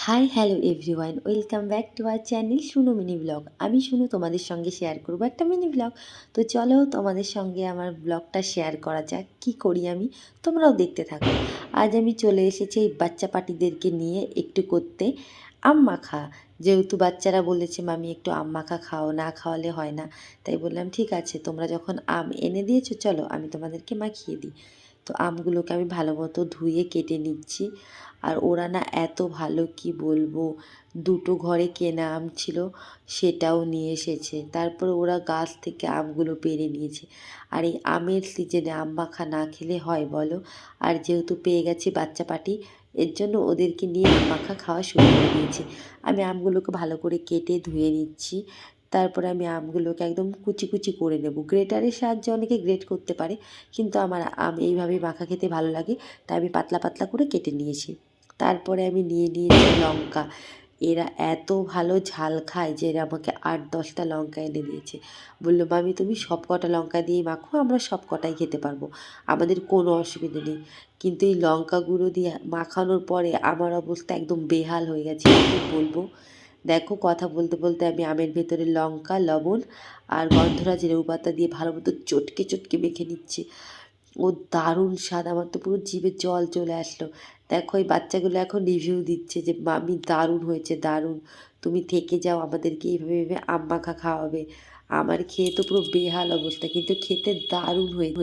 Hi hello everyone, welcome back to our channel শুনো mini blog. আমি শুনো তোমাদের সঙ্গে শেয়ার করবো একটা মিনি ব্লগ। তো চলো তোমাদের সঙ্গে আমার ব্লগটা শেয়ার করা যাক, কী করি আমি, তোমরাও দেখতে থাকো। আজ আমি চলে এসেছি এই বাচ্চা পাটিদেরকে নিয়ে একটু করতে আম মাখা। যেহেতু বাচ্চারা বলেছে মামি একটু আম মাখা খাও, না খাওয়ালে হয় না, তাই বললাম ঠিক আছে, তোমরা যখন আম এনে দিয়েছো চলো আমি তোমাদেরকে মাখিয়ে দিই। তো আমগুলোকে আমি ভালো মতো ধুয়ে কেটে নিচ্ছি। আর ওরা না এত ভালো, কি বলবো, দুটো ঘরে কেনা আম ছিল সেটাও নিয়ে এসেছে, তারপরে ওরা গাছ থেকে আমগুলো পেড়ে নিয়েছে। আর এই আমের সিজনে আম মাখা না খেলে হয় বলো? আর যেহেতু পেয়ে গেছি বাচ্চা পাটি, এর জন্য ওদেরকে নিয়ে আম মাখা খাওয়া শুরু করে দিয়েছি। আমি আমগুলোকে ভালো করে কেটে ধুয়ে নিচ্ছি। তারপরে আমি আমগুলোকে একদম কুচি কুচি করে নেব। গ্রেটারের সাহায্যে অনেকে গ্রেট করতে পারে, কিন্তু আমার আম এইভাবেই মাখা খেতে ভালো লাগে, তাই আমি পাতলা পাতলা করে কেটে নিয়েছি। তারপরে আমি নিয়ে নিয়েছি লঙ্কা। এরা এত ভালো ঝাল খায় যে এরা আমাকে 8-10টা লঙ্কা এনে দিয়েছে। বলল মামি তুমি সব কটা লঙ্কা দিয়েই মাখো, আমরা সব কটাই খেতে পারবো, আমাদের কোনো অসুবিধে নেই। কিন্তু এই লঙ্কা গুঁড়ো দিয়ে মাখানোর পরে আমার অবস্থা একদম বেহাল হয়ে গেছে, কী বলবো। দেখো কথা বলতে বলতে আমি আমের ভেতরে লঙ্কা, লবণ আর গন্ধরাজ লেবু পাতা দিয়ে ভালো মতো চটকে চটকে মেখে নিচ্ছি। ও দারুণ স্বাদ, আমার তো পুরো জিভে জল চলে আসলো। দেখো এই বাচ্চাগুলো এখন রিভিউ দিচ্ছে যে মামি দারুণ হয়েছে, দারুণ, তুমি থেকে যাও, আমাদেরকে এইভাবে এইভাবে আম মাখা খাওয়াবে। আমার খেয়ে তো পুরো বেহাল অবস্থা, কিন্তু খেতে দারুণ হয়েছে।